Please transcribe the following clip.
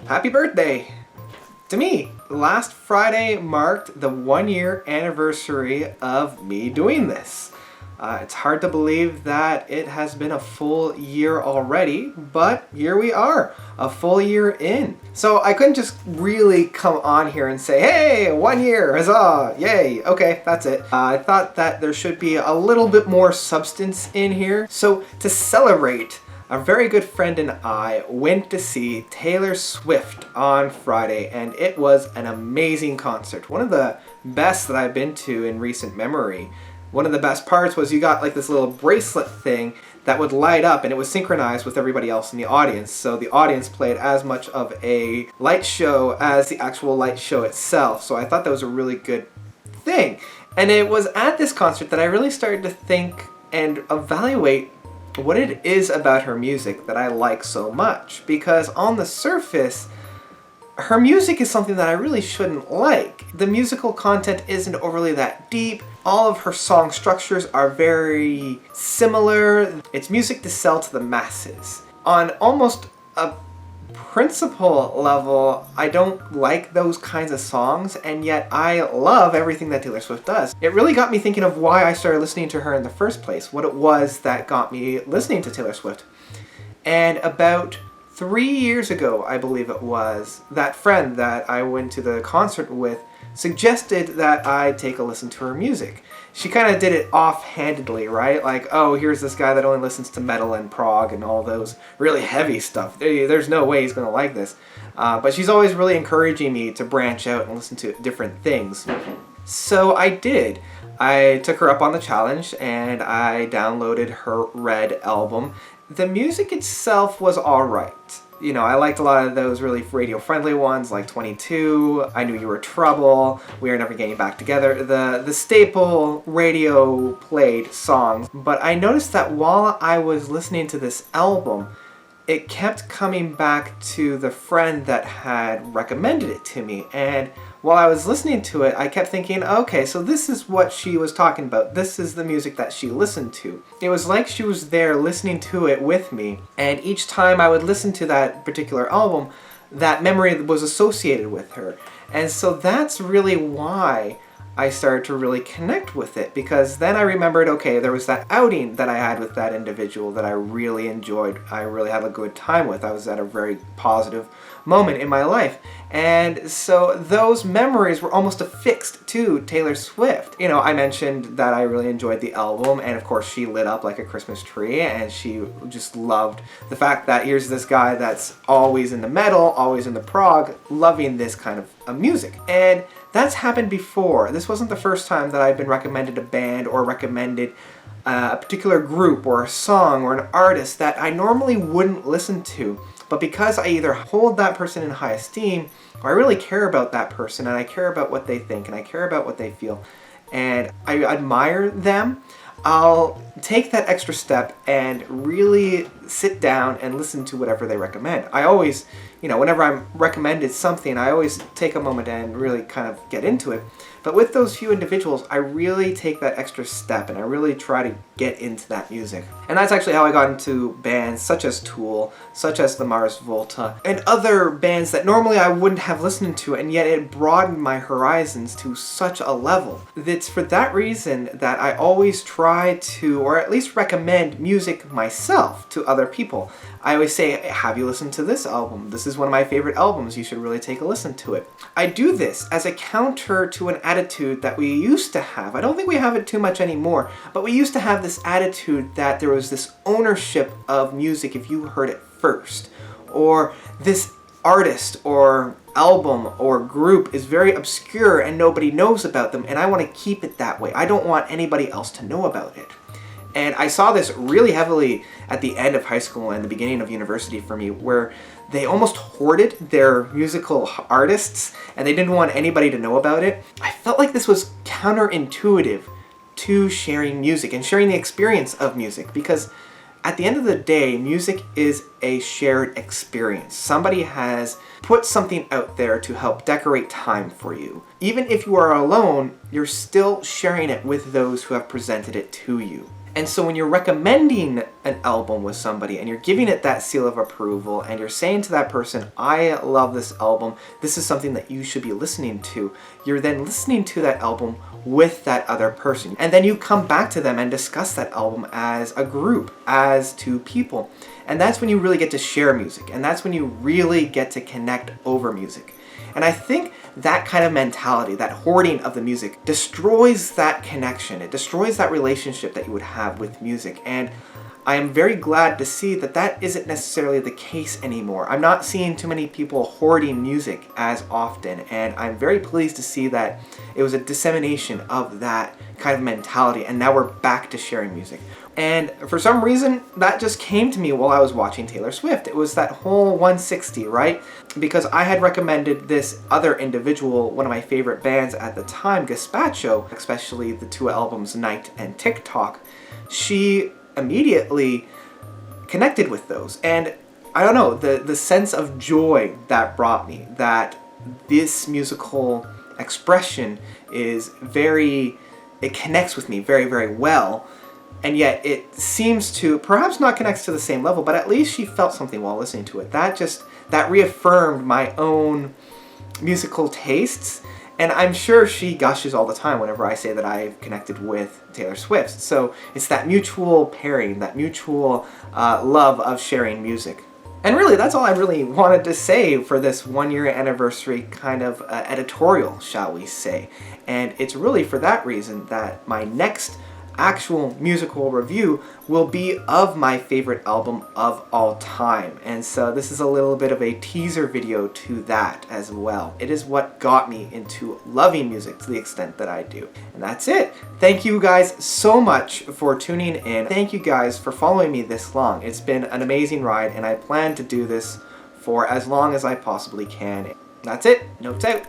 Happy birthday to me. Last Friday marked the 1-year anniversary of me doing this. It's hard to believe that it has been a full year already, but here we are, a full year in. So I couldn't just really come on here and say, hey, 1 year, huzzah, yay, okay, that's it. I thought that there should be a little bit more substance in here. So to celebrate, a very good friend and I went to see Taylor Swift on Friday, and it was an amazing concert. One of the best that I've been to in recent memory. One of the best parts was you got like this little bracelet thing that would light up, and it was synchronized with everybody else in the audience. So the audience played as much of a light show as the actual light show itself. So I thought that was a really good thing. And it was at this concert that I really started to think and evaluate what it is about her music that I like so much. Because on the surface, her music is something that I really shouldn't like. The musical content isn't overly that deep. All of her song structures are very similar. It's music to sell to the masses. On almost a principle level, I don't like those kinds of songs, and yet I love everything that Taylor Swift does. It really got me thinking of why I started listening to her in the first place, what it was that got me listening to Taylor Swift. And about 3 years ago, I believe it was, that friend that I went to the concert with suggested that I take a listen to her music. She kind of did it offhandedly, right? Like, oh, here's this guy that only listens to metal and prog and all those really heavy stuff. There's no way he's going to like this. But she's always really encouraging me to branch out and listen to different things. So I did. I took her up on the challenge and I downloaded her Red album. The music itself was alright. You know, I liked a lot of those really radio-friendly ones like 22, I Knew You Were Trouble, We Are Never Getting Back Together, the staple radio-played songs. But I noticed that while I was listening to this album, it kept coming back to the friend that had recommended it to me. And while I was listening to it, I kept thinking, okay, so this is what she was talking about. This is the music that she listened to. It was like she was there listening to it with me. And each time I would listen to that particular album, that memory was associated with her. And so that's really why I started to really connect with it, because then I remembered, okay, there was that outing that I had with that individual that I really enjoyed. I really had a good time with. I was at a very positive moment in my life. And so those memories were almost affixed to Taylor Swift. You know, I mentioned that I really enjoyed the album, and of course she lit up like a Christmas tree, and she just loved the fact that here's this guy that's always in the metal, always in the prog, loving this kind of music. And that's happened before. This wasn't the first time that I've been recommended a band or recommended a particular group or a song or an artist that I normally wouldn't listen to. But because I either hold that person in high esteem, or I really care about that person, and I care about what they think, and I care about what they feel, and I admire them, I'll take that extra step and really sit down and listen to whatever they recommend. I always, you know, whenever I'm recommended something, I always take a moment and really kind of get into it. But with those few individuals, I really take that extra step and I really try to get into that music. And that's actually how I got into bands such as Tool, such as the Mars Volta, and other bands that normally I wouldn't have listened to, and yet it broadened my horizons to such a level. It's for that reason that I always try to, or at least recommend music myself to other people. I always say, have you listened to this album? This is one of my favorite albums. You should really take a listen to it. I do this as a counter to an attitude that we used to have. I don't think we have it too much anymore, but we used to have this attitude that there was this ownership of music if you heard it first, or this artist or album or group is very obscure and nobody knows about them, and I want to keep it that way. I don't want anybody else to know about it. And I saw this really heavily at the end of high school and the beginning of university for me, where they almost hoarded their musical artists and they didn't want anybody to know about it. I felt like this was counterintuitive to sharing music and sharing the experience of music, because at the end of the day, music is a shared experience. Somebody has put something out there to help decorate time for you. Even if you are alone, you're still sharing it with those who have presented it to you. And so when you're recommending an album with somebody and you're giving it that seal of approval and you're saying to that person, I love this album, this is something that you should be listening to, you're then listening to that album with that other person. And then you come back to them and discuss that album as a group, as two people. And that's when you really get to share music. And that's when you really get to connect over music. And I think that kind of mentality, that hoarding of the music, destroys that connection. It destroys that relationship that you would have with music. And I am very glad to see that that isn't necessarily the case anymore. I'm not seeing too many people hoarding music as often. And I'm very pleased to see that it was a dissemination of that kind of mentality. And now we're back to sharing music. And for some reason, that just came to me while I was watching Taylor Swift. It was that whole 160, right? Because I had recommended this other individual, one of my favorite bands at the time, Gazpacho, especially the two albums Night and TikTok. She immediately connected with those. And I don't know, the sense of joy that brought me, that this musical expression is it connects with me very, very well. And yet it seems to, perhaps not connects to the same level, but at least she felt something while listening to it. That reaffirmed my own musical tastes. And I'm sure she gushes all the time whenever I say that I've connected with Taylor Swift. So it's that mutual pairing, that mutual love of sharing music. And really, that's all I really wanted to say for this 1-year anniversary kind of editorial, shall we say. And it's really for that reason that my next actual musical review will be of my favorite album of all time. And so this is a little bit of a teaser video to that as well. It is what got me into loving music to the extent that I do. And that's it. Thank you guys so much for tuning in. Thank you guys for following me this long. It's been an amazing ride and I plan to do this for as long as I possibly can. That's it. Notes out.